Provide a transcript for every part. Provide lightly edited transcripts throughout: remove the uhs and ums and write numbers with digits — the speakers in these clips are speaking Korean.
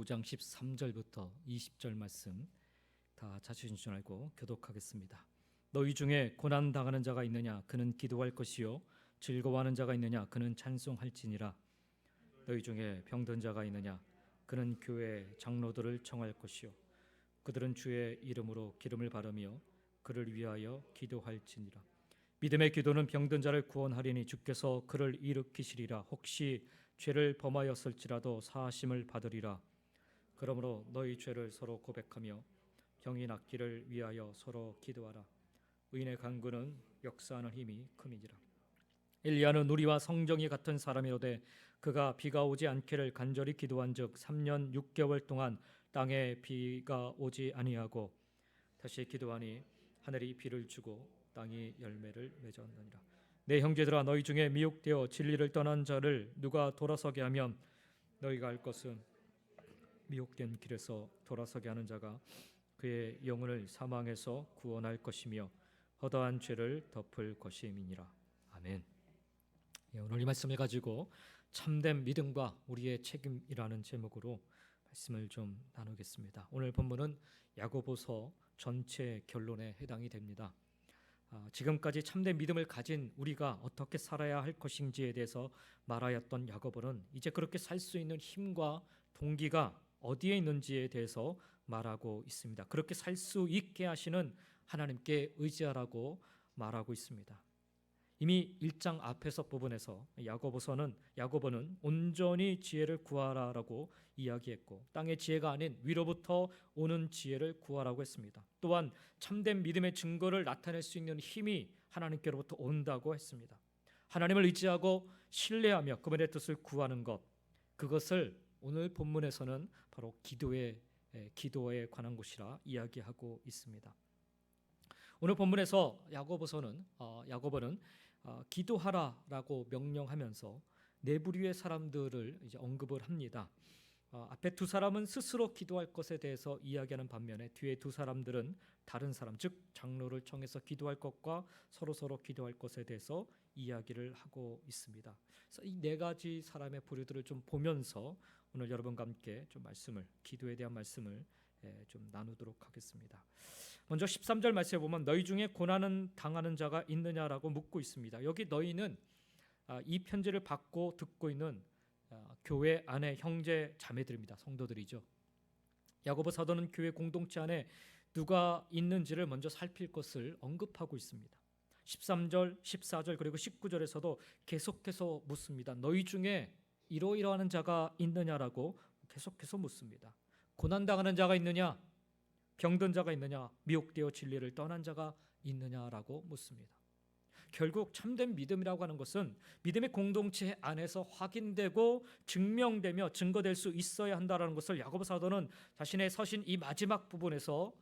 5장 13절부터 20절 말씀 다 찾으신 줄 알고 교독하겠습니다. 너희 중에 고난 당하는 자가 있느냐? 그는 기도할 것이요. 즐거워하는 자가 있느냐? 그는 찬송할지니라. 너희 중에 병든 자가 있느냐? 그는 교회 장로들을 청할 것이요. 그들은 주의 이름으로 기름을 바르며 그를 위하여 기도할지니라. 믿음의 기도는 병든 자를 구원하리니 주께서 그를 일으키시리라. 혹시 죄를 범하였을지라도 사하심을 받으리라. 그러므로 너희 죄를 서로 고백하며 병이 낫기를 위하여 서로 기도하라. 의인의 간구는 역사하는 힘이 큼이니라. 엘리야는 우리와 성정이 같은 사람이로되 그가 비가 오지 않기를 간절히 기도한즉 3년 6개월 동안 땅에 비가 오지 아니하고 다시 기도하니 하늘이 비를 주고 땅이 열매를 맺었느니라. 내 형제들아, 너희 중에 미혹되어 진리를 떠난 자를 누가 돌아서게 하면 너희가 알 것은 미혹된 길에서 돌아서게 하는 자가 그의 영혼을 사망에서 구원할 것이며 허다한 죄를 덮을 것임이니라. 아멘. 오늘 이 말씀을 가지고 참된 믿음과 우리의 책임이라는 제목으로 말씀을 좀 나누겠습니다. 오늘 본문은 야고보서 전체 결론에 해당이 됩니다. 지금까지 참된 믿음을 가진 우리가 어떻게 살아야 할 것인지에 대해서 말하였던 야고보는 이제 그렇게 살 수 있는 힘과 동기가 어디에 있는지에 대해서 말하고 있습니다. 그렇게 살 수 있게 하시는 하나님께 의지하라고 말하고 있습니다. 이미 1장 앞에서 부분에서 야고보는 온전히 지혜를 구하라라고 이야기했고 땅의 지혜가 아닌 위로부터 오는 지혜를 구하라고 했습니다. 또한 참된 믿음의 증거를 나타낼 수 있는 힘이 하나님께로부터 온다고 했습니다. 하나님을 의지하고 신뢰하며 그분의 뜻을 구하는 것, 그것을 오늘 본문에서는 바로 기도에 관한 것이라 이야기하고 있습니다. 오늘 본문에서 야고보는 기도하라라고 명령하면서 네 부류의 사람들을 이제 언급을 합니다. 앞에 두 사람은 스스로 기도할 것에 대해서 이야기하는 반면에 뒤에 두 사람들은 다른 사람, 즉 장로를 청해서 기도할 것과 서로 기도할 것에 대해서 이야기를 하고 있습니다. 그래서 이 네 가지 사람의 부류들을 좀 보면서 오늘 여러분과 함께 좀 기도에 대한 말씀을 좀 나누도록 하겠습니다. 먼저 13절 말씀에 보면 너희 중에 고난은 당하는 자가 있느냐라고 묻고 있습니다. 여기 너희는 이 편지를 받고 듣고 있는 교회 안의 형제 자매들입니다. 성도들이죠. 야고보 사도는 교회 공동체 안에 누가 있는지를 먼저 살필 것을 언급하고 있습니다. 13절, 14절 그리고 19절에서도 계속해서 묻습니다. 너희 중에 이러이러하는 자가 있느냐라고 계속해서 묻습니다. 고난당하는 자가 있느냐? 병든 자가 있느냐? 미혹되어 진리를 떠난 자가 있느냐라고 묻습니다. 결국 참된 믿음이라고 하는 것은 믿음의 공동체 안에서 확인되고 증명되며 증거될 수 있어야 한다는 것을 야고보 사도는 자신의 서신 이 마지막 부분에서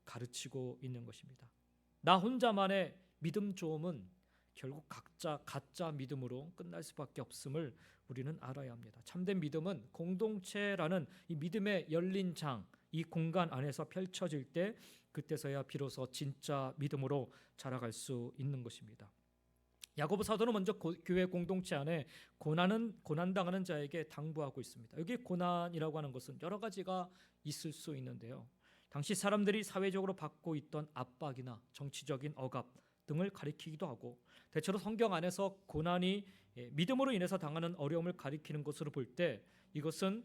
가르치고 있는 것입니다. 나 혼자만의 믿음 좋음은 결국 각자 가짜 믿음으로 끝날 수밖에 없음을 우리는 알아야 합니다. 참된 믿음은 공동체라는 이 믿음의 열린 장, 이 공간 안에서 펼쳐질 때 그때서야 비로소 진짜 믿음으로 자라갈 수 있는 것입니다. 야고보 사도는 먼저 교회 공동체 안에 고난당하는 자에게 당부하고 있습니다. 여기 고난이라고 하는 것은 여러 가지가 있을 수 있는데요. 당시 사람들이 사회적으로 받고 있던 압박이나 정치적인 억압 등을 가리키기도 하고 대체로 성경 안에서 고난이 믿음으로 인해서 당하는 어려움을 가리키는 것으로 볼 때 이것은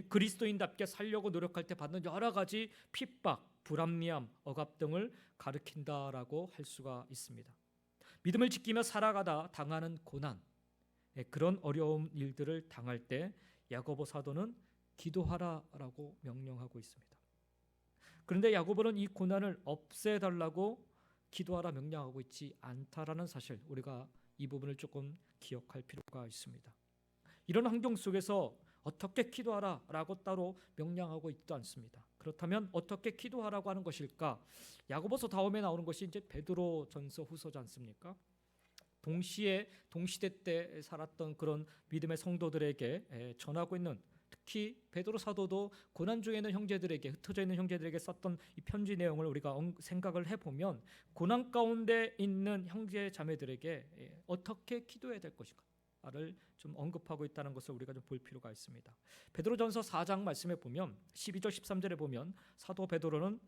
그리스도인답게 살려고 노력할 때 받는 여러 가지 핍박, 불합리함, 억압 등을 가리킨다라고 할 수가 있습니다. 믿음을 지키며 살아가다 당하는 고난, 그런 어려운 일들을 당할 때 야고보 사도는 기도하라라고 명령하고 있습니다. 그런데 야고보는 이 고난을 없애달라고 기도하라 명령하고 있지 않다라는 사실, 우리가 이 부분을 조금 기억할 필요가 있습니다. 이런 환경 속에서 어떻게 기도하라라고 따로 명령하고 있지도 않습니다. 그렇다면 어떻게 기도하라고 하는 것일까? 야고보서 다음에 나오는 것이 이제 베드로전서 후서지 않습니까? 동시대 때 살았던 그런 믿음의 성도들에게 전하고 있는, 특히 베드로 사도도 고난 중에 있는 형제들에게, 흩어져 있는 형제들에게 썼던 이 편지 내용을 우리가 생각을 해보면 고난 가운데 있는 형제 자매들에게 어떻게 기도해야 될 것인가, 좀 언급하고 있다는 것을 우리가 좀 볼 필요가 있습니다. 베드로전서 4장 말씀에 보면 12절 13절에 보면 사도 베드로는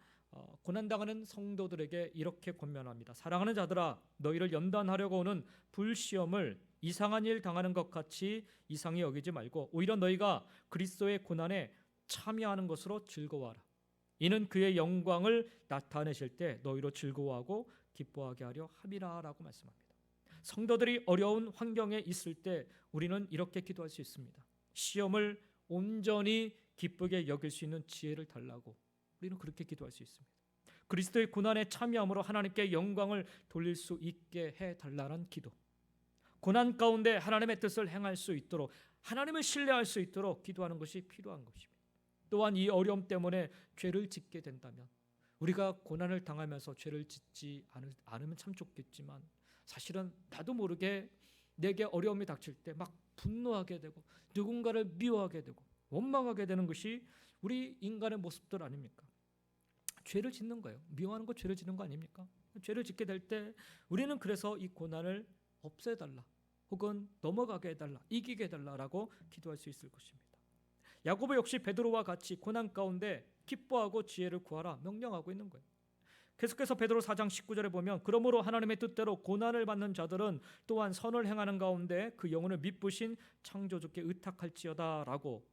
고난당하는 성도들에게 이렇게 권면합니다. 사랑하는 자들아, 너희를 연단하려고 오는 불시험을 이상한 일 당하는 것 같이 이상히 여기지 말고 오히려 너희가 그리스도의 고난에 참여하는 것으로 즐거워하라. 이는 그의 영광을 나타내실 때 너희로 즐거워하고 기뻐하게 하려 함이라라고 말씀합니다. 성도들이 어려운 환경에 있을 때 우리는 이렇게 기도할 수 있습니다. 시험을 온전히 기쁘게 여길 수 있는 지혜를 달라고 우리는 그렇게 기도할 수 있습니다. 그리스도의 고난에 참여함으로 하나님께 영광을 돌릴 수 있게 해달라는 기도, 고난 가운데 하나님의 뜻을 행할 수 있도록, 하나님을 신뢰할 수 있도록 기도하는 것이 필요한 것입니다. 또한 이 어려움 때문에 죄를 짓게 된다면, 우리가 고난을 당하면서 죄를 짓지 않으면 참 좋겠지만 사실은 나도 모르게 내게 어려움이 닥칠 때 막 분노하게 되고 누군가를 미워하게 되고 원망하게 되는 것이 우리 인간의 모습들 아닙니까? 죄를 짓는 거예요. 미워하는 거 죄를 짓는 거 아닙니까? 죄를 짓게 될 때 우리는 그래서 이 고난을 없애달라, 혹은 넘어가게 해달라, 이기게 해달라라고 기도할 수 있을 것입니다. 야고보 역시 베드로와 같이 고난 가운데 기뻐하고 지혜를 구하라 명령하고 있는 거예요. 계속해서 베드로 4장 19절에 보면 그러므로 하나님의 뜻대로 고난을 받는 자들은 또한 선을 행하는 가운데 그 영혼을 미쁘신 창조주께 의탁할지어다라고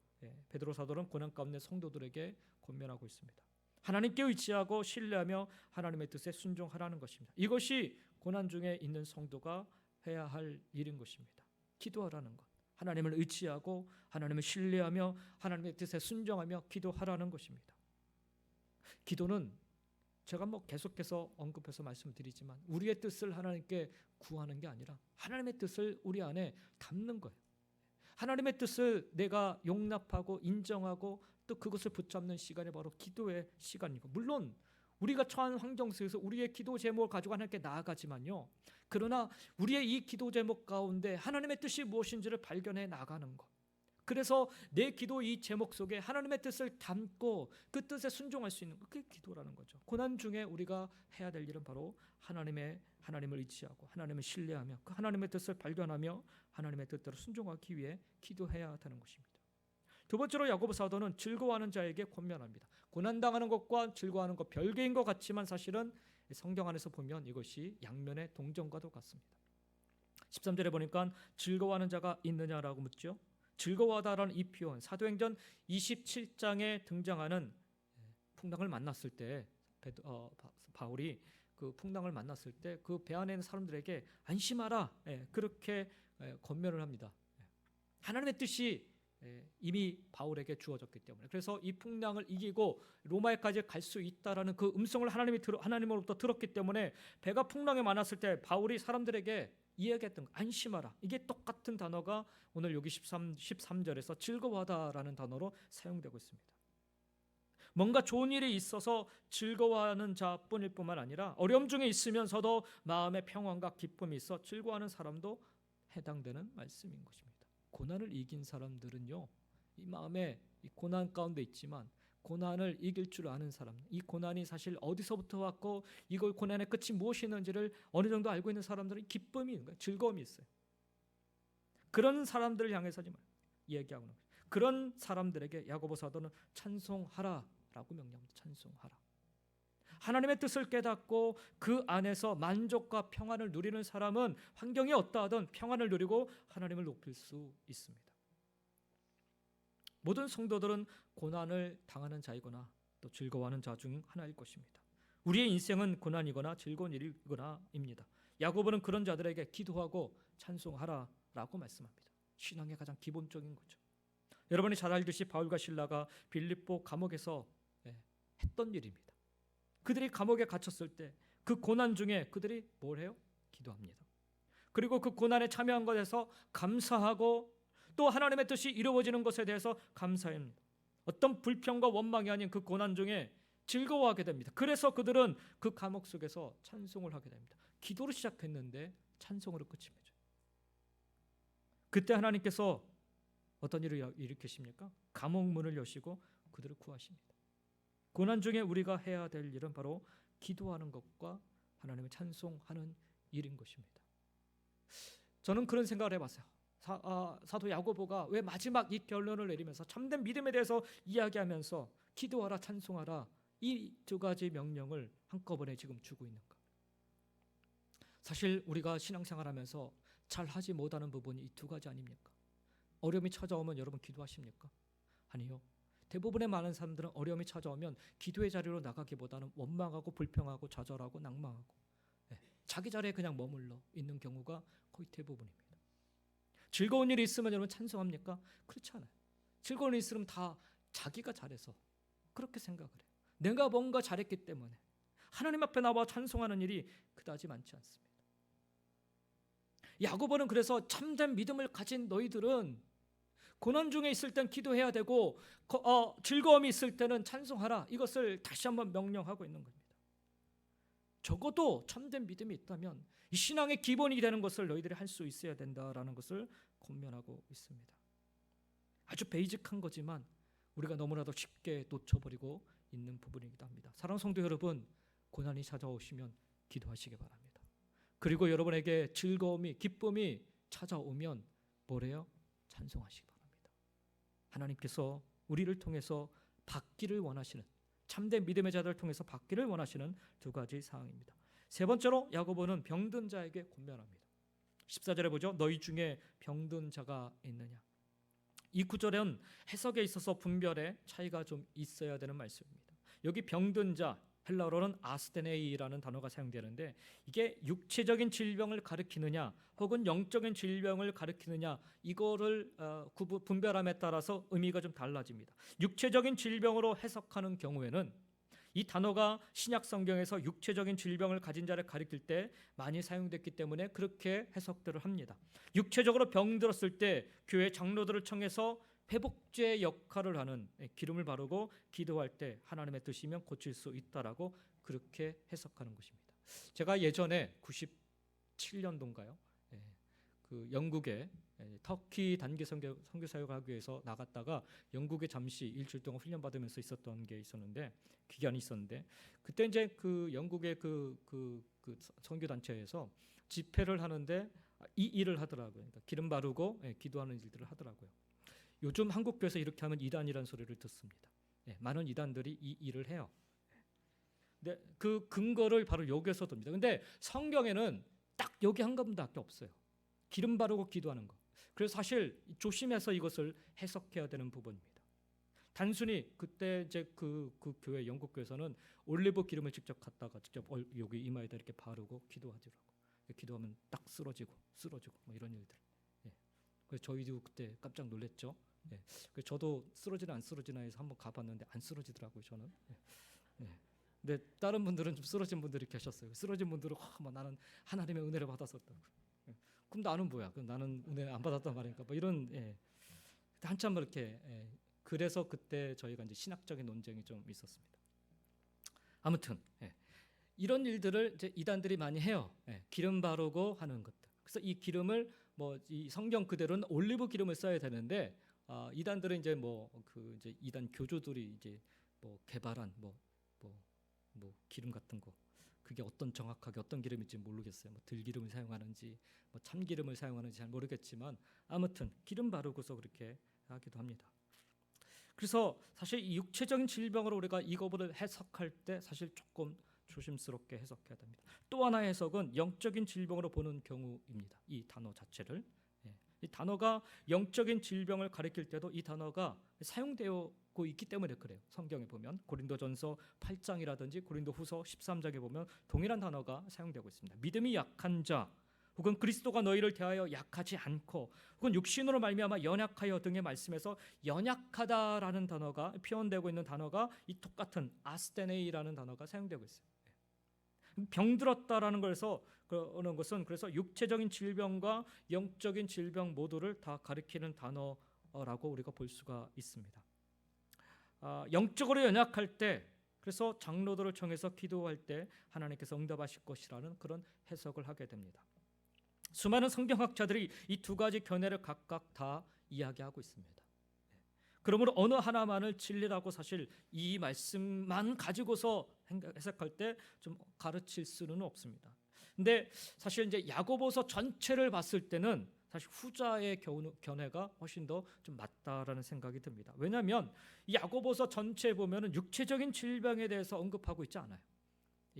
베드로 사도는 고난 가운데 성도들에게 권면하고 있습니다. 하나님께 의지하고 신뢰하며 하나님의 뜻에 순종하라는 것입니다. 이것이 고난 중에 있는 성도가 해야 할 일인 것입니다. 기도하라는 것, 하나님을 의지하고 하나님을 신뢰하며 하나님의 뜻에 순종하며 기도하라는 것입니다. 기도는 제가 계속해서 언급해서 말씀드리지만 우리의 뜻을 하나님께 구하는 게 아니라 하나님의 뜻을 우리 안에 담는 거예요. 하나님의 뜻을 내가 용납하고 인정하고 또 그것을 붙잡는 시간이 바로 기도의 시간이고, 물론 우리가 처한 환경 속에서 우리의 기도 제목을 가지고 하나님께 나아가지만요, 그러나 우리의 이 기도 제목 가운데 하나님의 뜻이 무엇인지를 발견해 나가는 것, 그래서 내 기도 이 제목 속에 하나님의 뜻을 담고 그 뜻에 순종할 수 있는 것, 그게 기도라는 거죠. 고난 중에 우리가 해야 될 일은 바로 하나님을 의지하고 하나님을 신뢰하며 그 하나님의 뜻을 발견하며 하나님의 뜻대로 순종하기 위해 기도해야 하는 것입니다. 두 번째로 야고보 사도는 즐거워하는 자에게 권면합니다. 고난당하는 것과 즐거워하는 것 별개인 것 같지만 사실은 성경 안에서 보면 이것이 양면의 동전과도 같습니다. 13절에 보니까 즐거워하는 자가 있느냐라고 묻죠. 즐거워하다라는 이 표현, 사도행전 27장에 등장하는 풍랑을 만났을 때 바울이 그 풍랑을 만났을 때 그 배 안에 있는 사람들에게 안심하라, 그렇게 권면을 합니다. 하나님의 뜻이 이미 바울에게 주어졌기 때문에, 그래서 이 풍랑을 이기고 로마에까지 갈 수 있다라는 그 음성을 하나님으로부터 들었기 때문에 배가 풍랑에 만났을 때 바울이 사람들에게 이야기했던 거, 안심하라, 이게 똑같은 단어가 오늘 여기 13절에서 즐거워하다라는 단어로 사용되고 있습니다. 뭔가 좋은 일이 있어서 즐거워하는 자뿐일 뿐만 아니라 어려움 중에 있으면서도 마음의 평안과 기쁨이 있어 즐거워하는 사람도 해당되는 말씀인 것입니다. 고난을 이긴 사람들은요, 이 마음에 이 고난 가운데 있지만 고난을 이길 줄 아는 사람, 이 고난이 사실 어디서부터 왔고 이걸 고난의 끝이 무엇이 있는지를 어느 정도 알고 있는 사람들은 기쁨이 있는 거예요. 즐거움이 있어요. 그런 사람들을 향해서 얘기하고 있는 거예요. 그런 사람들에게 야고보 사도는 찬송하라라고 명령합니다. 찬송하라. 하나님의 뜻을 깨닫고 그 안에서 만족과 평안을 누리는 사람은 환경이 어떠하든 평안을 누리고 하나님을 높일 수 있습니다. 모든 성도들은 고난을 당하는 자이거나 또 즐거워하는 자 중 하나일 것입니다. 우리의 인생은 고난이거나 즐거운 일이거나입니다. 야고보는 그런 자들에게 기도하고 찬송하라라고 말씀합니다. 신앙의 가장 기본적인 거죠. 여러분이 잘 알듯이 바울과 실라가 빌립보 감옥에서 했던 일입니다. 그들이 감옥에 갇혔을 때 그 고난 중에 그들이 뭘 해요? 기도합니다. 그리고 그 고난에 참여한 것에서 감사하고 또 하나님의 뜻이 이루어지는 것에 대해서 감사합니다. 어떤 불평과 원망이 아닌 그 고난 중에 즐거워하게 됩니다. 그래서 그들은 그 감옥 속에서 찬송을 하게 됩니다. 기도로 시작했는데 찬송으로 끝이 맺어요. 그때 하나님께서 어떤 일을 일으키십니까? 감옥 문을 여시고 그들을 구하십니다. 고난 중에 우리가 해야 될 일은 바로 기도하는 것과 하나님을 찬송하는 일인 것입니다. 저는 그런 생각을 해봤어요. 사도 야고보가 왜 마지막 이 결론을 내리면서 참된 믿음에 대해서 이야기하면서 기도하라 찬송하라 이 두 가지 명령을 한꺼번에 지금 주고 있는가? 사실 우리가 신앙생활하면서 잘 하지 못하는 부분이 이 두 가지 아닙니까? 어려움이 찾아오면 여러분 기도하십니까? 아니요. 대부분의 많은 사람들은 어려움이 찾아오면 기도의 자리로 나가기보다는 원망하고 불평하고 좌절하고 낭망하고 자기 자리에 그냥 머물러 있는 경우가 거의 대부분입니다. 즐거운 일이 있으면 여러분 찬송합니까? 그렇지 않아요. 즐거운 일이 있으면 다 자기가 잘해서 그렇게 생각을 해요. 내가 뭔가 잘했기 때문에 하나님 앞에 나와 찬송하는 일이 그다지 많지 않습니다. 야고보는 그래서 참된 믿음을 가진 너희들은 고난 중에 있을 땐 기도해야 되고 즐거움이 있을 때는 찬송하라. 이것을 다시 한번 명령하고 있는 겁니다. 적어도 참된 믿음이 있다면 이 신앙의 기본이 되는 것을 너희들이 할 수 있어야 된다라는 것을 권면하고 있습니다. 아주 베이직한 거지만 우리가 너무나도 쉽게 놓쳐버리고 있는 부분이기도 합니다. 사랑하는 성도 여러분, 고난이 찾아오시면 기도하시기 바랍니다. 그리고 여러분에게 즐거움이 기쁨이 찾아오면 뭐래요? 찬송하시기 바랍니다. 하나님께서 우리를 통해서 받기를 원하시는 참된 믿음의 자들을 통해서 받기를 원하시는 두 가지 사항입니다. 세 번째로 야고보는 병든 자에게 권면합니다. 14절에 보죠. 너희 중에 병든 자가 있느냐. 이 구절은 해석에 있어서 분별의 차이가 좀 있어야 되는 말씀입니다. 여기 병든 자, 헬라어로는 아스테네이라는 단어가 사용되는데 이게 육체적인 질병을 가리키느냐 혹은 영적인 질병을 가리키느냐 이거를 분별함에 따라서 의미가 좀 달라집니다. 육체적인 질병으로 해석하는 경우에는 이 단어가 신약 성경에서 육체적인 질병을 가진 자를 가리킬 때 많이 사용됐기 때문에 그렇게 해석들을 합니다. 육체적으로 병들었을 때 교회 장로들을 청해서 회복제 역할을 하는 기름을 바르고 기도할 때 하나님의 뜻이면 고칠 수 있다라고 그렇게 해석하는 것입니다. 제가 예전에 97년도인가요? 그 영국에 터키 단기 선교 사역을 하기 위해서 나갔다가 영국에 잠시 일주일 동안 훈련 받으면서 있었던 게 있었는데 기간이 있었는데 그때 이제 그 영국의 그 선교 단체에서 집회를 하는데 이 일을 하더라고요. 그러니까 기름 바르고 기도하는 일들을 하더라고요. 요즘 한국 교회에서 이렇게 하면 이단이라는 소리를 듣습니다. 많은 이단들이 이 일을 해요. 근데 그 근거를 바로 여기서 듭니다. 근데 성경에는 딱 여기 한 군데밖에 없어요. 기름 바르고 기도하는 거. 그래서 사실 조심해서 이것을 해석해야 되는 부분입니다. 단순히 그때 이제 그 교회 영국 교회에서는 올리브 기름을 직접 갖다가 직접 여기 이마에다 이렇게 바르고 기도하더라고. 기도하면 딱 쓰러지고 뭐 이런 일들. 그래서 저희도 그때 깜짝 놀랐죠. 그래서 저도 쓰러지나 안 쓰러지나 해서 한번 가봤는데 안 쓰러지더라고요 저는. 근데 다른 분들은 좀 쓰러진 분들이 계셨어요. 쓰러진 분들은 뭐 나는 하나님의 은혜를 받았었다고. 그럼 나는 뭐야? 그럼 나는 은혜 안 받았단 말인가? 뭐 이런 한참 이렇게 그래서 그때 저희가 이제 신학적인 논쟁이 좀 있었습니다. 아무튼 이런 일들을 이제 이단들이 많이 해요. 기름 바르고 하는 것들. 그래서 이 기름을 뭐 이 성경 그대로는 올리브 기름을 써야 되는데 이단들은 이제 뭐 그 이제 이단 교주들이 이제 뭐 개발한 뭐 기름 같은 거 그게 정확하게 어떤 기름인지 모르겠어요. 뭐 들기름을 사용하는지 뭐 참기름을 사용하는지 잘 모르겠지만 아무튼 기름 바르고서 그렇게 하기도 합니다. 그래서 사실 이 육체적인 질병으로 우리가 이거를 해석할 때 사실 조금 조심스럽게 해석해야 됩니다. 또 하나의 해석은 영적인 질병으로 보는 경우입니다. 이 단어 자체를 이 단어가 영적인 질병을 가리킬 때도 이 단어가 사용되고 있기 때문에 그래요. 성경에 보면 고린도전서 8장이라든지 고린도후서 13장에 보면 동일한 단어가 사용되고 있습니다. 믿음이 약한 자 혹은 그리스도가 너희를 대하여 약하지 않고 혹은 육신으로 말미암아 연약하여 등의 말씀에서 연약하다라는 단어가 표현되고 있는 단어가 이 똑같은 아스테네이라는 단어가 사용되고 있어요. 병들었다라는 것에서 그러는 것은 그래서 육체적인 질병과 영적인 질병 모두를 다 가리키는 단어라고 우리가 볼 수가 있습니다. 영적으로 연약할 때 그래서 장로들을 청해서 기도할 때 하나님께서 응답하실 것이라는 그런 해석을 하게 됩니다. 수많은 성경학자들이 이 두 가지 견해를 각각 다 이야기하고 있습니다. 그러므로 어느 하나만을 진리라고 사실 이 말씀만 가지고서 해석할 때 좀 가르칠 수는 없습니다. 근데 사실 이제 야고보서 전체를 봤을 때는 사실 후자의 견해가 훨씬 더 좀 맞다라는 생각이 듭니다. 왜냐하면 이 야고보서 전체에 보면은 육체적인 질병에 대해서 언급하고 있지 않아요.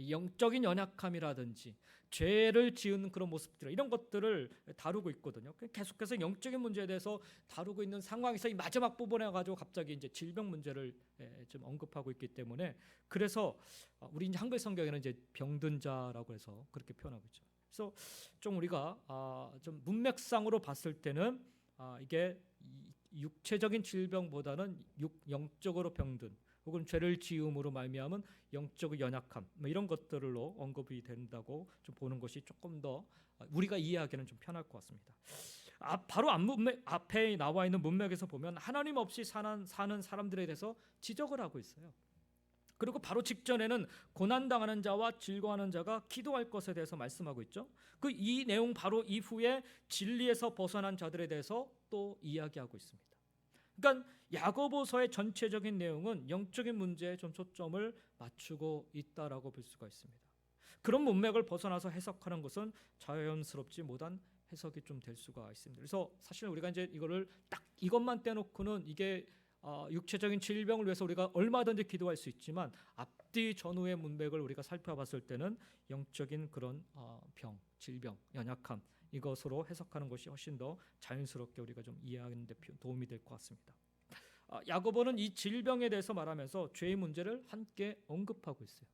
영적인 연약함이라든지 죄를 지은 그런 모습들, 이런 것들을 다루고 있거든요. 계속해서 영적인 문제에 대해서 다루고 있는 상황에서 이 마지막 부분에 가지고 갑자기 이제 질병 문제를 좀 언급하고 있기 때문에, 그래서 우리 이제 한글 성경에는 이제 병든 자라고 해서 그렇게 표현하고 있죠. 그래서 좀 우리가 좀 문맥상으로 봤을 때는 이게 육체적인 질병보다는 영적으로 병든, 혹은 죄를 지음으로 말미암은 영적 연약함, 뭐 이런 것들로 언급이 된다고 좀 보는 것이 조금 더 우리가 이해하기는 좀 편할 것 같습니다. 바로 앞에 나와 있는 문맥에서 보면 하나님 없이 사는 사람들에 대해서 지적을 하고 있어요. 그리고 바로 직전에는 고난당하는 자와 즐거워하는 자가 기도할 것에 대해서 말씀하고 있죠. 이 내용 바로 이후에 진리에서 벗어난 자들에 대해서 또 이야기하고 있습니다. 그러니까 야고보서의 전체적인 내용은 영적인 문제에 좀 초점을 맞추고 있다라고 볼 수가 있습니다. 그런 문맥을 벗어나서 해석하는 것은 자연스럽지 못한 해석이 좀 될 수가 있습니다. 그래서 사실 우리가 이제 이거를 딱 이것만 떼놓고는 이게 육체적인 질병을 위해서 우리가 얼마든지 기도할 수 있지만, 앞뒤 전후의 문맥을 우리가 살펴봤을 때는 영적인 그런 병, 질병, 연약함, 이것으로 해석하는 것이 훨씬 더 자연스럽게 우리가 좀 이해하는 데 도움이 될 것 같습니다. 야고보는 이 질병에 대해서 말하면서 죄의 문제를 함께 언급하고 있어요.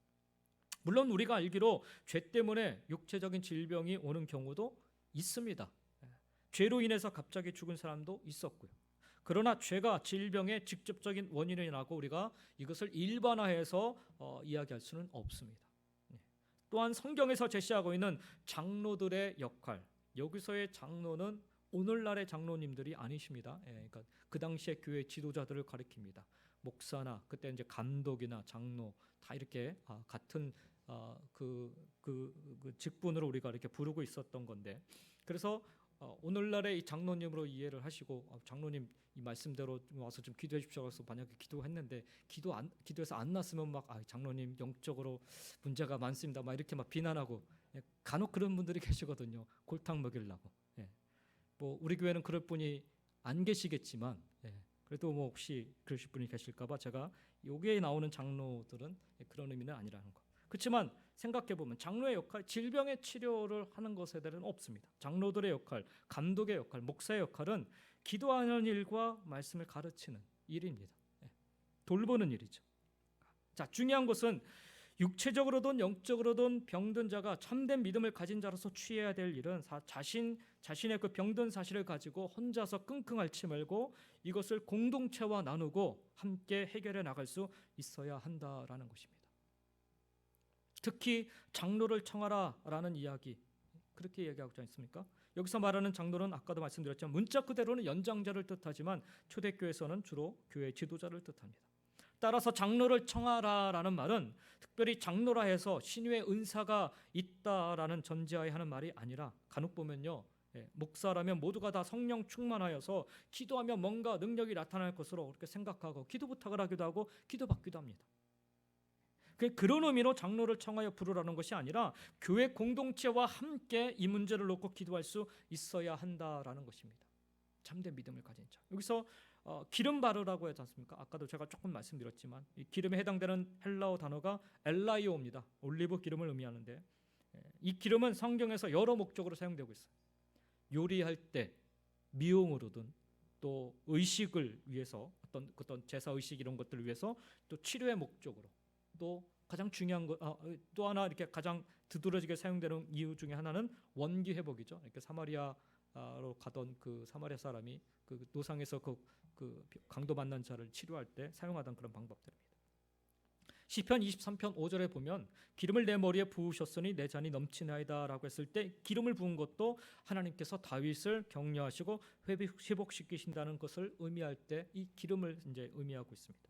물론 우리가 알기로 죄 때문에 육체적인 질병이 오는 경우도 있습니다. 죄로 인해서 갑자기 죽은 사람도 있었고요. 그러나 죄가 질병의 직접적인 원인이라고 우리가 이것을 일반화해서 이야기할 수는 없습니다. 또한 성경에서 제시하고 있는 장로들의 역할, 여기서의 장로는 오늘날의 장로님들이 아니십니다. 그러니까 그 당시에 교회 지도자들을 가리킵니다. 목사나 그때 이제 감독이나 장로 다 이렇게 같은 그 직분으로 우리가 이렇게 부르고 있었던 건데, 그래서 오늘날의 이 장로님으로 이해를 하시고, 장로님 이 말씀대로 와서 좀 기도해 주십시오. 그래서 만약에 기도했는데 기도해서 안 났으면 막 장로님 영적으로 문제가 많습니다, 막 이렇게 막 비난하고, 간혹 그런 분들이 계시거든요. 골탕 먹이려고. 뭐 우리 교회는 그럴 분이 안 계시겠지만, 그래도 뭐 혹시 그러실 분이 계실까봐 제가 여기에 나오는 장로들은 그런 의미는 아니라는 거. 그렇지만 생각해 보면 장로의 역할, 질병의 치료를 하는 것에 대해서는 없습니다. 장로들의 역할, 감독의 역할, 목사의 역할은 기도하는 일과 말씀을 가르치는 일입니다. 돌보는 일이죠. 자, 중요한 것은 육체적으로든 영적으로든 병든 자가 참된 믿음을 가진 자로서 취해야 될 일은 자신의 그 병든 사실을 가지고 혼자서 끙끙 앓지 말고 이것을 공동체와 나누고 함께 해결해 나갈 수 있어야 한다라는 것입니다. 특히 장로를 청하라라는 이야기, 그렇게 이야기하고 있지 않습니까? 여기서 말하는 장로는 아까도 말씀드렸지만 문자 그대로는 연장자를 뜻하지만 초대교회에서는 주로 교회 지도자를 뜻합니다. 따라서 장로를 청하라라는 말은 특별히 장로라 해서 신유의 은사가 있다라는 전제하에 하는 말이 아니라, 간혹 보면요, 목사라면 모두가 다 성령 충만하여서 기도하면 뭔가 능력이 나타날 것으로 그렇게 생각하고 기도 부탁을 하기도 하고 기도받기도 합니다. 그런 의미로 장로를 청하여 부르라는 것이 아니라 교회 공동체와 함께 이 문제를 놓고 기도할 수 있어야 한다라는 것입니다. 참된 믿음을 가진 자. 여기서 기름 바르라고 하지 않습니까? 아까도 제가 조금 말씀드렸지만 이 기름에 해당되는 헬라어 단어가 엘라이오입니다. 올리브 기름을 의미하는데, 이 기름은 성경에서 여러 목적으로 사용되고 있어요. 요리할 때, 미용으로든 또 의식을 위해서, 어떤 제사 의식 이런 것들을 위해서, 또 치료의 목적으로, 또 가장 중요한 것, 또 하나 이렇게 가장 두드러지게 사용되는 이유 중에 하나는 원기 회복이죠. 이렇게 사마리아로 가던 그 사마리아 사람이 그 노상에서 그 강도 만난 자를 치료할 때 사용하던 그런 방법들입니다. 시편 23편 5절에 보면 기름을 내 머리에 부으셨으니 내 잔이 넘치나이다라고 했을 때 기름을 부은 것도 하나님께서 다윗을 격려하시고 회복시키신다는 것을 의미할 때 이 기름을 이제 의미하고 있습니다.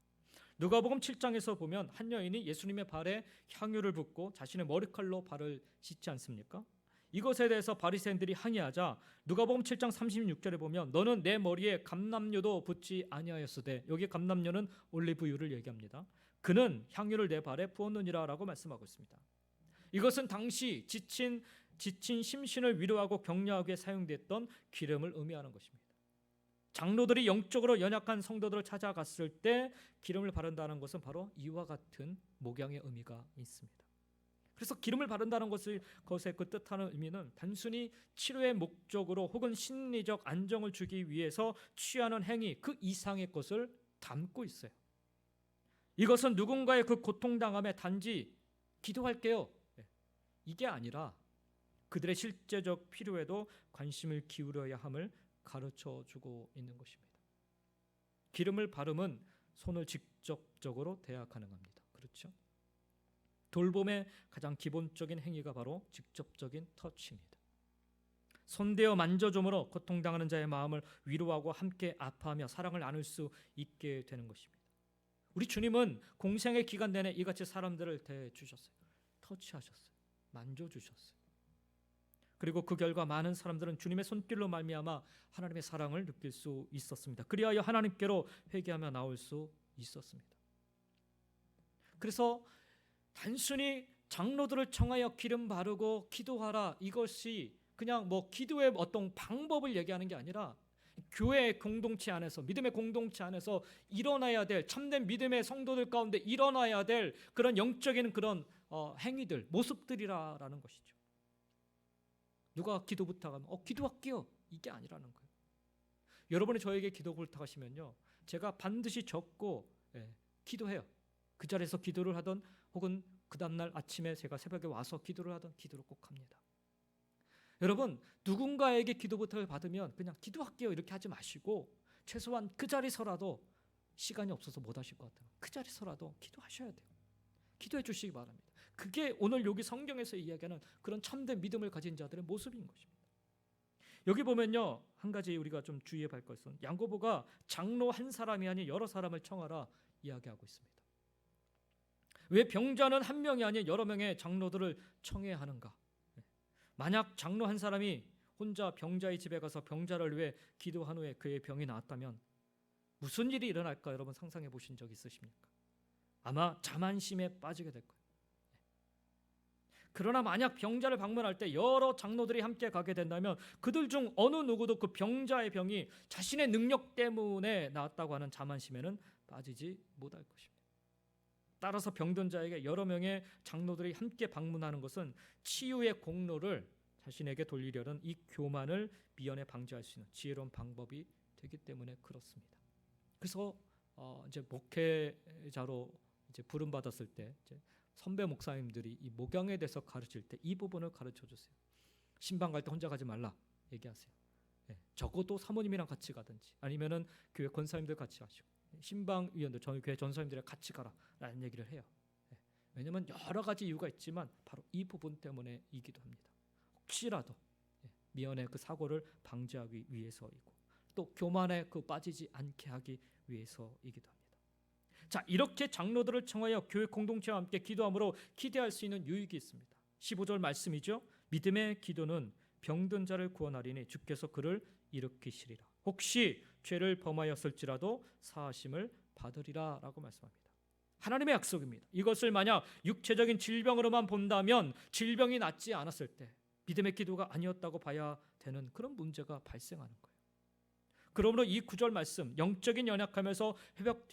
누가복음 7장에서 보면 한 여인이 예수님의 발에 향유를 붓고 자신의 머리칼로 발을 씻지 않습니까? 이것에 대해서 바리새인들이 항의하자 누가복음 7장 36절에 보면 너는 내 머리에 감람유도 붓지 아니하였으되, 여기 감람유는 올리브유를 얘기합니다. 그는 향유를 내 발에 부었느니라라고 말씀하고 있습니다. 이것은 당시 지친 지친 심신을 위로하고 격려하기에 사용됐던 기름을 의미하는 것입니다. 장로들이 영적으로 연약한 성도들을 찾아갔을 때 기름을 바른다는 것은 바로 이와 같은 목양의 의미가 있습니다. 그래서 기름을 바른다는 것의 그 뜻하는 의미는 단순히 치료의 목적으로 혹은 심리적 안정을 주기 위해서 취하는 행위 그 이상의 것을 담고 있어요. 이것은 누군가의 그 고통당함에 단지 기도할게요, 이게 아니라 그들의 실제적 필요에도 관심을 기울여야 함을 가르쳐주고 있는 것입니다. 기름을 바르면 손을 직접적으로 대야 가능합니다. 그렇죠? 돌봄의 가장 기본적인 행위가 바로 직접적인 터치입니다. 손대어 만져줌으로 고통당하는 자의 마음을 위로하고 함께 아파하며 사랑을 나눌 수 있게 되는 것입니다. 우리 주님은 공생의 기간 내내 이같이 사람들을 대해주셨어요. 터치하셨어요. 만져주셨어요. 그리고 그 결과 많은 사람들은 주님의 손길로 말미암아 하나님의 사랑을 느낄 수 있었습니다. 그리하여 하나님께로 회개하며 나올 수 있었습니다. 그래서 단순히 장로들을 청하여 기름 바르고 기도하라, 이것이 그냥 기도의 어떤 방법을 얘기하는 게 아니라 교회 공동체 안에서, 믿음의 공동체 안에서 일어나야 될, 참된 믿음의 성도들 가운데 일어나야 될 그런 영적인 그런 행위들, 모습들이라는 것이죠. 누가 기도 부탁하면 기도할게요, 이게 아니라는 거예요. 여러분이 저에게 기도 부탁하시면요, 제가 반드시 적고 기도해요. 그 자리에서 기도를 하던 혹은 그 다음날 아침에 제가 새벽에 와서 기도를 하던 기도를 꼭 합니다. 여러분, 누군가에게 기도 부탁을 받으면 그냥 기도할게요 이렇게 하지 마시고 최소한 그 자리서라도, 시간이 없어서 못 하실 것 같아요, 그 자리서라도 기도하셔야 돼요. 기도해 주시기 바랍니다. 그게 오늘 여기 성경에서 이야기하는 그런 참된 믿음을 가진 자들의 모습인 것입니다. 여기 보면요, 한 가지 우리가 좀 주의해야 할 것은 야고보가 장로 한 사람이 아닌 여러 사람을 청하라 이야기하고 있습니다. 왜 병자는 한 명이 아닌 여러 명의 장로들을 청해야 하는가? 만약 장로 한 사람이 혼자 병자의 집에 가서 병자를 위해 기도한 후에 그의 병이 나았다면 무슨 일이 일어날까? 여러분 상상해 보신 적 있으십니까? 아마 자만심에 빠지게 될 거예요. 그러나 만약 병자를 방문할 때 여러 장로들이 함께 가게 된다면 그들 중 어느 누구도 그 병자의 병이 자신의 능력 때문에 나았다고 하는 자만심에는 빠지지 못할 것입니다. 따라서 병든 자에게 여러 명의 장로들이 함께 방문하는 것은 치유의 공로를 자신에게 돌리려는 이 교만을 미연에 방지할 수 있는 지혜로운 방법이 되기 때문에 그렇습니다. 그래서 이제 목회자로 이제 부름 받았을 때 이제 선배 목사님들이 이 목양에 대해서 가르칠 때 이 부분을 가르쳐 주세요. 신방 갈 때 혼자 가지 말라 얘기하세요. 적어도 사모님이랑 같이 가든지 아니면은 교회 권사님들 같이 가시고, 신방위원들, 저희 교회 전사님들이랑 같이 가라라는 얘기를 해요. 왜냐하면 여러 가지 이유가 있지만 바로 이 부분 때문에이기도 합니다. 혹시라도 미연의 그 사고를 방지하기 위해서이고 또 교만에 빠지지 않게 하기 위해서이기도 합니다. 자, 이렇게 장로들을 청하여 교회 공동체와 함께 기도함으로 기대할 수 있는 유익이 있습니다. 15절 말씀이죠. 믿음의 기도는 병든 자를 구원하리니 주께서 그를 일으키시리라. 혹시 죄를 범하였을지라도 사하심을 받으리라 라고 말씀합니다. 하나님의 약속입니다. 이것을 만약 육체적인 질병으로만 본다면 질병이 낫지 않았을 때 믿음의 기도가 아니었다고 봐야 되는 그런 문제가 발생하는 거예요. 그러므로 이 9절 말씀, 영적인 연약함에서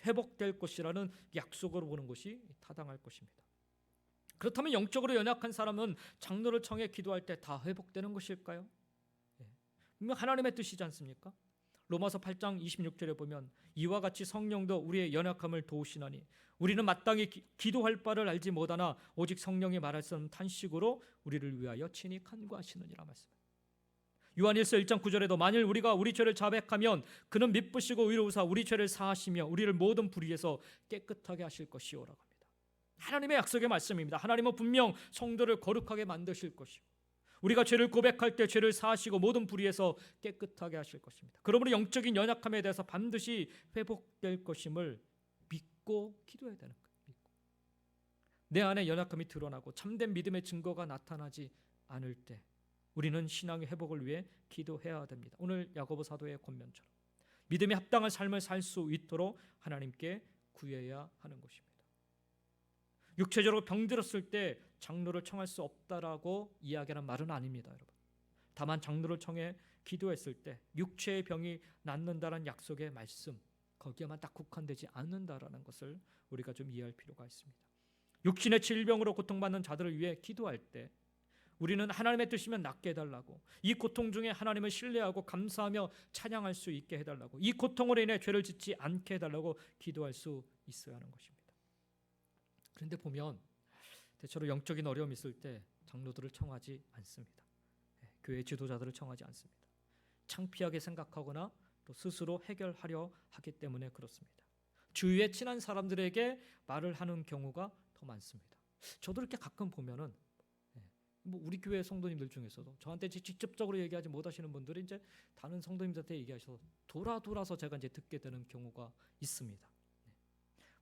회복될 것이라는 약속으로 보는 것이 타당할 것입니다. 그렇다면 영적으로 연약한 사람은 장로를 청해 기도할 때 다 회복되는 것일까요? 분명 하나님의 뜻이지 않습니까? 로마서 8장 26절에 보면 이와 같이 성령도 우리의 연약함을 도우시나니 우리는 마땅히 기도할 바를 알지 못하나 오직 성령이 말할 수 없는 탄식으로 우리를 위하여 친히 간구하시느니라 말씀합니다. 요한일서 1장 9절에도 만일 우리가 우리 죄를 자백하면 그는 미쁘시고 의로우사 우리 죄를 사하시며 우리를 모든 불의에서 깨끗하게 하실 것이오라고 합니다. 하나님의 약속의 말씀입니다. 하나님은 분명 성도를 거룩하게 만드실 것이고 우리가 죄를 고백할 때 죄를 사하시고 모든 불의에서 깨끗하게 하실 것입니다. 그러므로 영적인 연약함에 대해서 반드시 회복될 것임을 믿고 기도해야 되는 거예요. 믿고. 내 안에 연약함이 드러나고 참된 믿음의 증거가 나타나지 않을 때 우리는 신앙의 회복을 위해 기도해야 됩니다. 오늘 야고보 사도의 권면처럼 믿음에 합당한 삶을 살 수 있도록 하나님께 구해야 하는 것입니다. 육체적으로 병들었을 때 장로를 청할 수 없다라고 이야기하는 말은 아닙니다, 여러분. 다만 장로를 청해 기도했을 때 육체의 병이 낫는다는 약속의 말씀, 거기에만 딱 국한되지 않는다라는 것을 우리가 좀 이해할 필요가 있습니다. 육신의 질병으로 고통받는 자들을 위해 기도할 때 우리는 하나님의 뜻이면 낫게 해달라고, 이 고통 중에 하나님을 신뢰하고 감사하며 찬양할 수 있게 해달라고, 이 고통으로 인해 죄를 짓지 않게 해달라고 기도할 수 있어야 하는 것입니다. 그런데 보면 대체로 영적인 어려움이 있을 때 장로들을 청하지 않습니다. 교회 지도자들을 청하지 않습니다. 창피하게 생각하거나 또 스스로 해결하려 하기 때문에 그렇습니다. 주위에 친한 사람들에게 말을 하는 경우가 더 많습니다. 저도 이렇게 가끔 보면은 뭐 우리 교회 성도님들 중에서도 저한테 직접적으로 얘기하지 못하시는 분들이 이제 다른 성도님들한테 얘기하셔서 돌아서 제가 이제 듣게 되는 경우가 있습니다.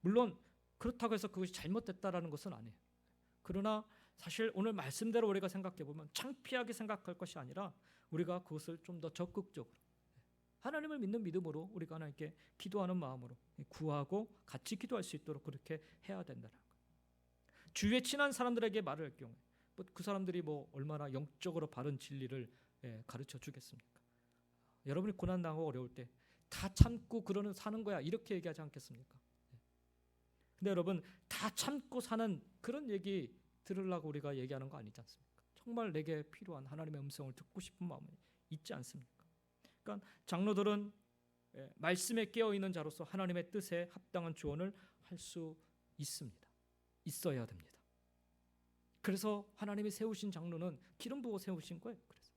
물론 그렇다고 해서 그것이 잘못됐다라는 것은 아니에요. 그러나 사실 오늘 말씀대로 우리가 생각해 보면 창피하게 생각할 것이 아니라 우리가 그것을 좀 더 적극적으로 하나님을 믿는 믿음으로 우리가 하나님께 기도하는 마음으로 구하고 같이 기도할 수 있도록 그렇게 해야 된다는 거예요. 주위에 친한 사람들에게 말을 할 경우에 그 사람들이 뭐 얼마나 영적으로 바른 진리를 가르쳐 주겠습니까? 여러분이 고난 당하고 어려울 때 다 참고 그러는 사는 거야 이렇게 얘기하지 않겠습니까? 근데 여러분 다 참고 사는 그런 얘기 들으려고 우리가 얘기하는 거 아니지 않습니까? 정말 내게 필요한 하나님의 음성을 듣고 싶은 마음이 있지 않습니까? 그러니까 장로들은 말씀에 깨어있는 자로서 하나님의 뜻에 합당한 조언을 할 수 있습니다. 있어야 됩니다. 그래서 하나님이 세우신 장로는 기름 부어 세우신 거예요. 그래서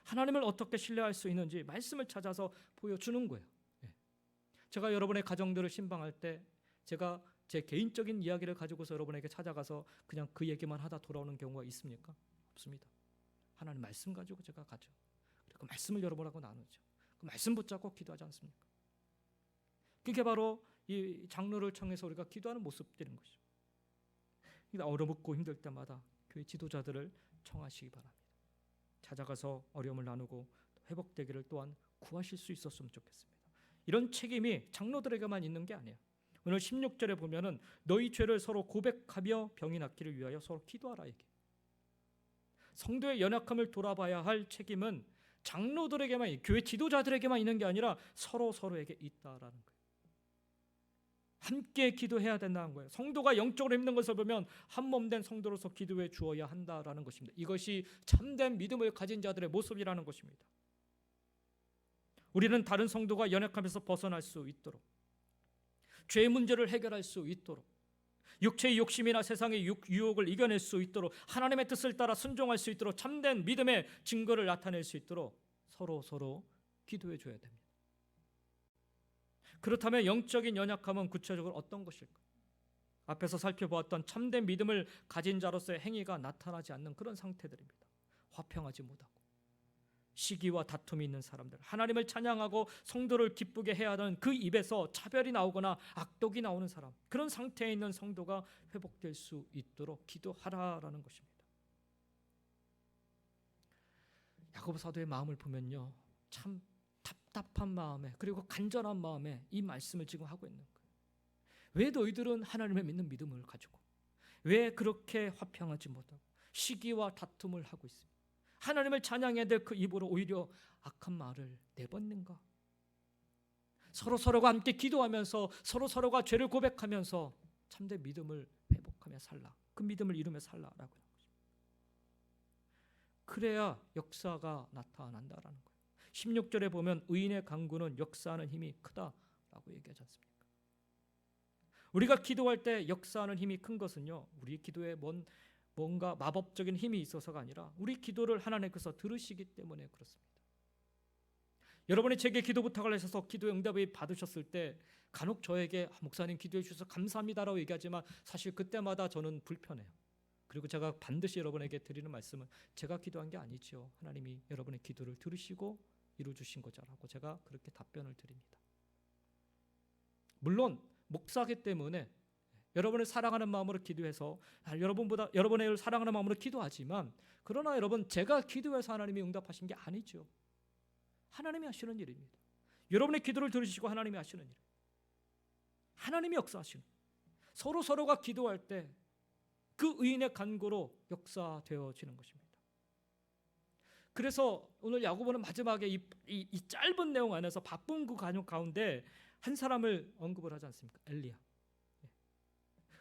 하나님을 어떻게 신뢰할 수 있는지 말씀을 찾아서 보여주는 거예요. 제가 여러분의 가정들을 신방할 때 제가 제 개인적인 이야기를 가지고서 여러분에게 찾아가서 그냥 그 얘기만 하다 돌아오는 경우가 있습니까? 없습니다. 하나님 말씀 가지고 제가 가죠. 그 말씀을 여러분하고 나누죠. 그 말씀 붙잡고 기도하지 않습니까? 그게 바로 이 장로를 청해서 우리가 기도하는 모습들인 것이죠. 어렵고 힘들 때마다 교회 지도자들을 청하시기 바랍니다. 찾아가서 어려움을 나누고 회복되기를 또한 구하실 수 있었으면 좋겠습니다. 이런 책임이 장로들에게만 있는 게 아니에요. 오늘 16절에 보면은 너희 죄를 서로 고백하며 병이 낫기를 위하여 서로 기도하라 얘기해요. 성도의 연약함을 돌아봐야 할 책임은 장로들에게만, 교회 지도자들에게만 있는 게 아니라 서로에게 있다라는 거예요. 함께 기도해야 된다는 거예요. 성도가 영적으로 힘든 것을 보면 한 몸 된 성도로서 기도해 주어야 한다라는 것입니다. 이것이 참된 믿음을 가진 자들의 모습이라는 것입니다. 우리는 다른 성도가 연약함에서 벗어날 수 있도록, 죄의 문제를 해결할 수 있도록, 육체의 욕심이나 세상의 유혹을 이겨낼 수 있도록, 하나님의 뜻을 따라 순종할 수 있도록, 참된 믿음의 증거를 나타낼 수 있도록 서로 기도해 줘야 됩니다. 그렇다면 영적인 연약함은 구체적으로 어떤 것일까? 앞에서 살펴보았던 참된 믿음을 가진 자로서의 행위가 나타나지 않는 그런 상태들입니다. 화평하지 못하고 시기와 다툼이 있는 사람들, 하나님을 찬양하고 성도를 기쁘게 해야 하는 그 입에서 차별이 나오거나 악독이 나오는 사람, 그런 상태에 있는 성도가 회복될 수 있도록 기도하라라는 것입니다. 야고보 사도의 마음을 보면요, 참 답답한 마음에, 그리고 간절한 마음에 이 말씀을 지금 하고 있는 거예요. 왜 너희들은 하나님을 믿는 믿음을 가지고 왜 그렇게 화평하지 못하고 시기와 다툼을 하고 있습니까? 하나님을 찬양해야 될 그 입으로 오히려 악한 말을 내뱉는가? 서로가 함께 기도하면서 서로가 죄를 고백하면서 참된 믿음을 회복하며 살라, 그 믿음을 이루며 살라라고 하는 것입니다. 그래야 역사가 나타난다라는 거예요. 16절에 보면 의인의 강구는 역사하는 힘이 크다라고 얘기하지 않습니까? 우리가 기도할 때 역사하는 힘이 큰 것은요, 우리 기도에 뭔가 마법적인 힘이 있어서가 아니라 우리 기도를 하나님께서 들으시기 때문에 그렇습니다. 여러분이 제게 기도 부탁을 하셔서 기도의 응답을 받으셨을 때 간혹 저에게 목사님 기도해 주셔서 감사합니다라고 얘기하지만 사실 그때마다 저는 불편해요. 그리고 제가 반드시 여러분에게 드리는 말씀은 제가 기도한 게 아니죠. 하나님이 여러분의 기도를 들으시고 이루어주신 거잖아고 제가 그렇게 답변을 드립니다. 물론 목사기 때문에 여러분을 사랑하는 마음으로 기도해서 여러분을 사랑하는 마음으로 기도하지만, 그러나 여러분, 제가 기도해서 하나님이 응답하신 게 아니죠. 하나님이 하시는 일입니다. 여러분의 기도를 들으시고 하나님이 하시는 일, 하나님이 역사하시는, 서로가 기도할 때 그 의인의 간구로 역사되어지는 것입니다. 그래서 오늘 야고보는 마지막에 이 짧은 내용 안에서 바쁜 그 간역 가운데 한 사람을 언급을 하지 않습니까? 엘리야.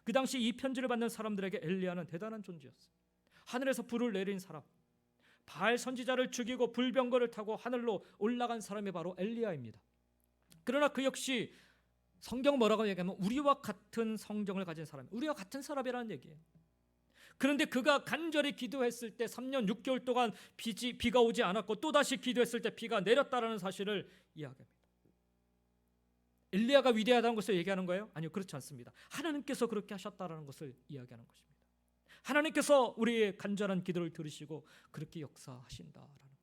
그 당시 이 편지를 받는 사람들에게 엘리야는 대단한 존재였어요. 하늘에서 불을 내린 사람, 바알 선지자를 죽이고 불병거를 타고 하늘로 올라간 사람이 바로 엘리야입니다. 그러나 그 역시 성경 뭐라고 얘기하면 우리와 같은 성경을 가진 사람, 우리와 같은 사람이라는 얘기예요. 그런데 그가 간절히 기도했을 때 3년 6개월 동안 비가 오지 않았고 또다시 기도했을 때 비가 내렸다라는 사실을 이야기합니다. 엘리야가 위대하다는 것을 얘기하는 거예요? 아니요, 그렇지 않습니다. 하나님께서 그렇게 하셨다라는 것을 이야기하는 것입니다. 하나님께서 우리의 간절한 기도를 들으시고 그렇게 역사하신다라는 거예요.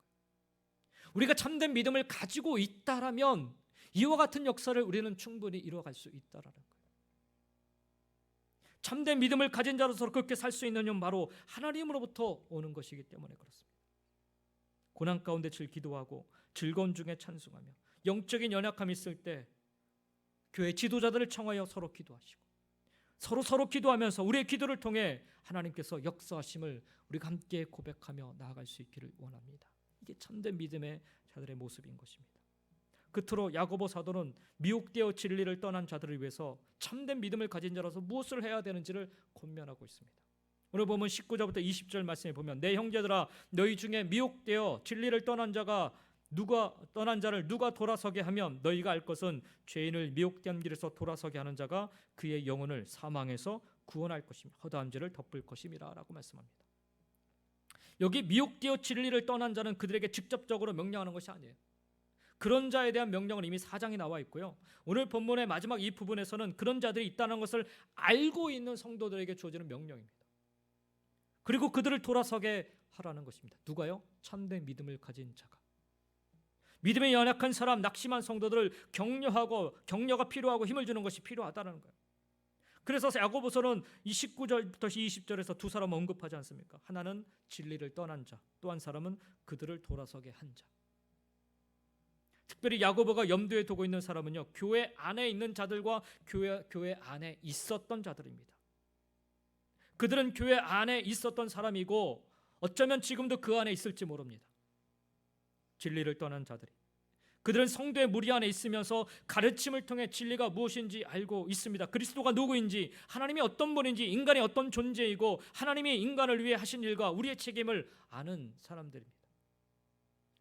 우리가 참된 믿음을 가지고 있다라면 이와 같은 역사를 우리는 충분히 이루어갈 수 있다라는 거예요. 참된 믿음을 가진 자로서 그렇게 살 수 있는 건 바로 하나님으로부터 오는 것이기 때문에 그렇습니다. 고난 가운데 늘 기도하고 즐거운 중에 찬송하며 영적인 연약함이 있을 때 교회 지도자들을 청하여 서로 기도하시고 서로 기도하면서 우리의 기도를 통해 하나님께서 역사하심을 우리가 함께 고백하며 나아갈 수 있기를 원합니다. 이게 참된 믿음의 자들의 모습인 것입니다. 끝으로 야고보 사도는 미혹되어 진리를 떠난 자들을 위해서 참된 믿음을 가진 자로서 무엇을 해야 되는지를 권면하고 있습니다. 오늘 보면 19절부터 20절 말씀에 보면 내 형제들아 너희 중에 미혹되어 진리를 떠난 자를 누가 돌아서게 하면 너희가 알 것은 죄인을 미혹된 길에서 돌아서게 하는 자가 그의 영혼을 사망에서 구원할 것이며 허다한 죄를 덮을 것임이라 라고 말씀합니다. 여기 미혹되어 진리를 떠난 자는 그들에게 직접적으로 명령하는 것이 아니에요. 그런 자에 대한 명령은 이미 4장에 나와 있고요. 오늘 본문의 마지막 이 부분에서는 그런 자들이 있다는 것을 알고 있는 성도들에게 주어지는 명령입니다. 그리고 그들을 돌아서게 하라는 것입니다. 누가요? 참된 믿음을 가진 자가. 믿음에 연약한 사람, 낙심한 성도들을 격려가 필요하고 힘을 주는 것이 필요하다는 거예요. 그래서 야고보서는 이 19절부터 20절에서 두 사람 언급하지 않습니까? 하나는 진리를 떠난 자, 또 한 사람은 그들을 돌아서게 한 자. 특별히 야고보가 염두에 두고 있는 사람은요, 교회 안에 있는 자들과 교회 안에 있었던 자들입니다. 그들은 교회 안에 있었던 사람이고 어쩌면 지금도 그 안에 있을지 모릅니다. 진리를 떠난 자들이. 그들은 성도의 무리 안에 있으면서 가르침을 통해 진리가 무엇인지 알고 있습니다. 그리스도가 누구인지, 하나님이 어떤 분인지, 인간이 어떤 존재이고 하나님이 인간을 위해 하신 일과 우리의 책임을 아는 사람들입니다.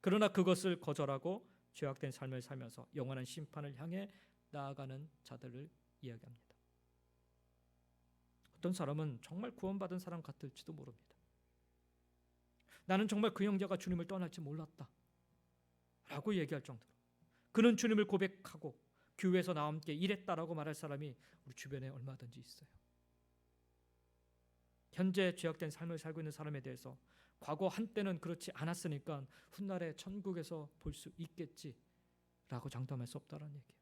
그러나 그것을 거절하고 죄악된 삶을 살면서 영원한 심판을 향해 나아가는 자들을 이야기합니다. 어떤 사람은 정말 구원받은 사람 같을지도 모릅니다. 나는 정말 그 형제가 주님을 떠날지 몰랐다 라고 얘기할 정도로 그는 주님을 고백하고 교회에서 나와 함께 일했다라고 말할 사람이 우리 주변에 얼마든지 있어요. 현재 죄악된 삶을 살고 있는 사람에 대해서 과거 한때는 그렇지 않았으니까 훗날에 천국에서 볼 수 있겠지라고 장담할 수 없다는 얘기예요.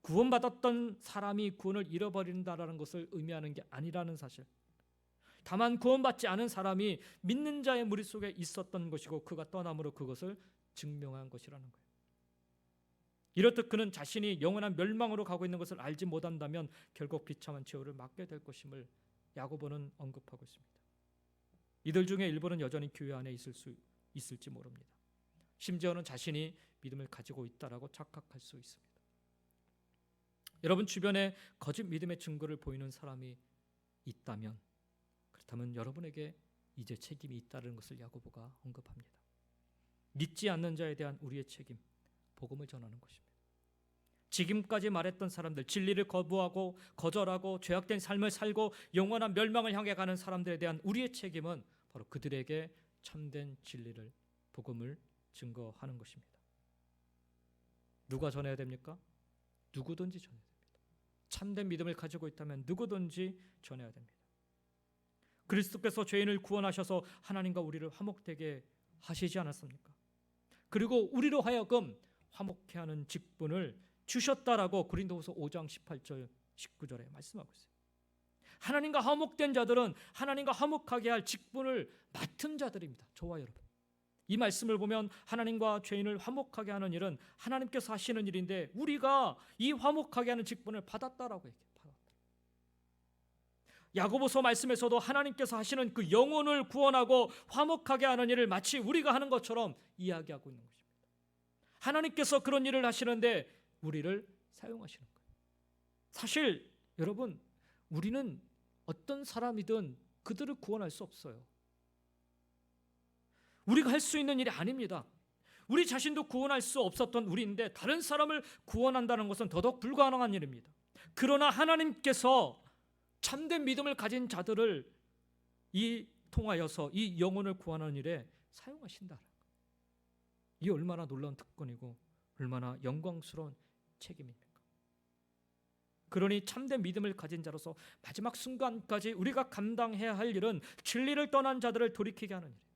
구원받았던 사람이 구원을 잃어버린다라는 것을 의미하는 게 아니라는 사실. 다만 구원받지 않은 사람이 믿는 자의 무리 속에 있었던 것이고 그가 떠남으로 그것을 증명한 것이라는 거예요. 이렇듯 그는 자신이 영원한 멸망으로 가고 있는 것을 알지 못한다면 결국 비참한 최후를 맞게 될 것임을 야고보는 언급하고 있습니다. 이들 중에 일부는 여전히 교회 안에 있을지 모릅니다. 심지어는 자신이 믿음을 가지고 있다라고 착각할 수 있습니다. 여러분 주변에 거짓 믿음의 증거를 보이는 사람이 있다면 그렇다면 여러분에게 이제 책임이 있다는 것을 야고보가 언급합니다. 믿지 않는 자에 대한 우리의 책임, 복음을 전하는 것입니다. 지금까지 말했던 사람들, 진리를 거부하고 거절하고 죄악된 삶을 살고 영원한 멸망을 향해 가는 사람들에 대한 우리의 책임은 바로 그들에게 참된 진리를, 복음을 증거하는 것입니다. 누가 전해야 됩니까? 누구든지 전해야 됩니다. 참된 믿음을 가지고 있다면 누구든지 전해야 됩니다. 그리스도께서 죄인을 구원하셔서 하나님과 우리를 화목되게 하시지 않았습니까? 그리고 우리로 하여금 화목케 하는 직분을 주셨다라고 고린도후서 5장 18절 19절에 말씀하고 있어요. 하나님과 화목된 자들은 하나님과 화목하게 할 직분을 맡은 자들입니다. 저와 여러분. 이 말씀을 보면 하나님과 죄인을 화목하게 하는 일은 하나님께서 하시는 일인데 우리가 이 화목하게 하는 직분을 받았다라고 얘기해요. 야고보서 말씀에서도 하나님께서 하시는 그 영혼을 구원하고 화목하게 하는 일을 마치 우리가 하는 것처럼 이야기하고 있는 것입니다. 하나님께서 그런 일을 하시는데 우리를 사용하시는 거예요. 사실 여러분, 우리는 어떤 사람이든 그들을 구원할 수 없어요. 우리가 할 수 있는 일이 아닙니다. 우리 자신도 구원할 수 없었던 우리인데 다른 사람을 구원한다는 것은 더더욱 불가능한 일입니다. 그러나 하나님께서 참된 믿음을 가진 자들을 통하여서 이 영혼을 구하는 일에 사용하신다. 이 얼마나 놀라운 특권이고 얼마나 영광스러운 책임입니까? 그러니 참된 믿음을 가진 자로서 마지막 순간까지 우리가 감당해야 할 일은 진리를 떠난 자들을 돌이키게 하는 일이에요.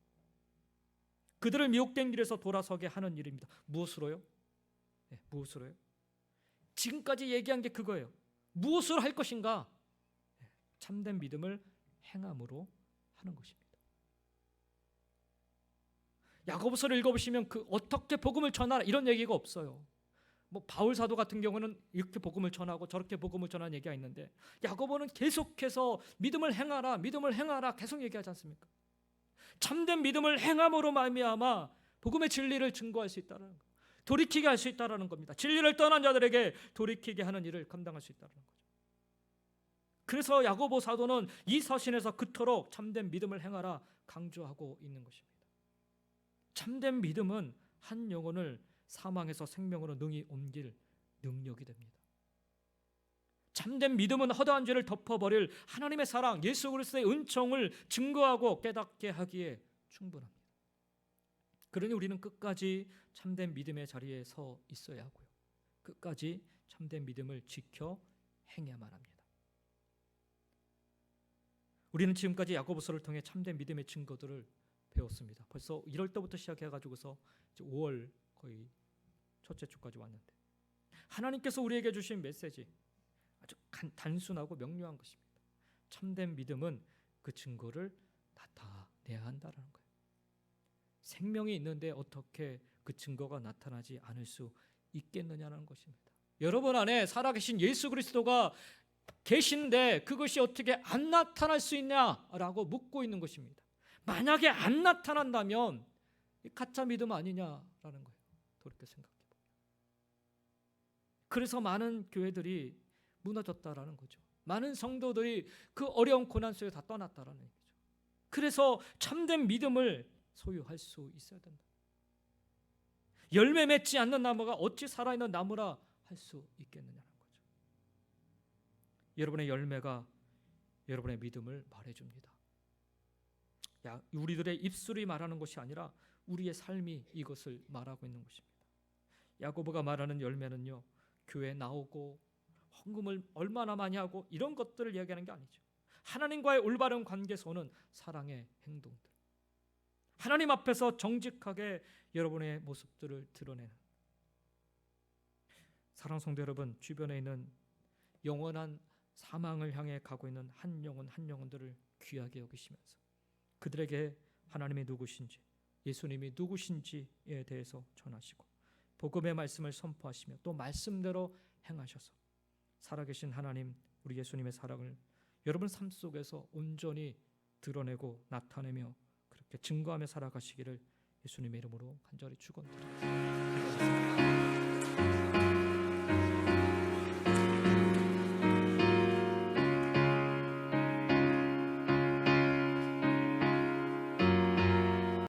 그들을 미혹된 길에서 돌아서게 하는 일입니다. 무엇으로요? 네, 무엇으로요? 지금까지 얘기한 게 그거예요. 무엇을 할 것인가? 참된 믿음을 행함으로 하는 것입니다. 야고보서를 읽어보시면 그 어떻게 복음을 전하라 이런 얘기가 없어요. 뭐 바울 사도 같은 경우는 이렇게 복음을 전하고 저렇게 복음을 전하는 얘기가 있는데 야고보는 계속해서 믿음을 행하라 계속 얘기하지 않습니까? 참된 믿음을 행함으로 말미암아 복음의 진리를 증거할 수 있다는 거, 돌이키게 할 수 있다는 겁니다. 진리를 떠난 자들에게 돌이키게 하는 일을 감당할 수 있다는 거죠. 그래서 야고보 사도는 이 서신에서 그토록 참된 믿음을 행하라 강조하고 있는 것입니다. 참된 믿음은 한 영혼을 사망에서 생명으로 능히 옮길 능력이 됩니다. 참된 믿음은 허다한 죄를 덮어버릴 하나님의 사랑, 예수 그리스도의 은총을 증거하고 깨닫게 하기에 충분합니다. 그러니 우리는 끝까지 참된 믿음의 자리에 서 있어야 하고요. 끝까지 참된 믿음을 지켜 행해야만 합니다. 우리는 지금까지 야고보서를 통해 참된 믿음의 증거들을 배웠습니다. 벌써 1월 때부터 시작해가지고서 5월 거의 첫째 주까지 왔는데 하나님께서 우리에게 주신 메시지 아주 단순하고 명료한 것입니다. 참된 믿음은 그 증거를 나타내야 한다는 거예요. 생명이 있는데 어떻게 그 증거가 나타나지 않을 수 있겠느냐는 것입니다. 여러분 안에 살아계신 예수 그리스도가 계신데 그것이 어떻게 안 나타날 수 있냐라고 묻고 있는 것입니다. 만약에 안 나타난다면 가짜 믿음 아니냐라는 거예요. 그렇게 생각해보면. 그래서 많은 교회들이 무너졌다라는 거죠. 많은 성도들이 그 어려운 고난 속에 다 떠났다라는 얘기죠. 그래서 참된 믿음을 소유할 수 있어야 된다. 열매 맺지 않는 나무가 어찌 살아있는 나무라 할 수 있겠느냐는 거죠. 여러분의 열매가 여러분의 믿음을 말해줍니다. 우리들의 입술이 말하는 것이 아니라 우리의 삶이 이것을 말하고 있는 것입니다. 야고보가 말하는 열매는요, 교회에 나오고 헌금을 얼마나 많이 하고 이런 것들을 이야기하는 게 아니죠. 하나님과의 올바른 관계에서는 사랑의 행동들, 하나님 앞에서 정직하게 여러분의 모습들을 드러내는, 사랑 성도 여러분, 주변에 있는 영원한 사망을 향해 가고 있는 한 영혼 한 영혼들을 귀하게 여기시면서 그들에게 하나님이 누구신지, 예수님이 누구신지에 대해서 전하시고 복음의 말씀을 선포하시며 또 말씀대로 행하셔서 살아계신 하나님, 우리 예수님의 사랑을 여러분 삶 속에서 온전히 드러내고 나타내며 그렇게 증거하며 살아가시기를 예수님의 이름으로 간절히 축원드립니다.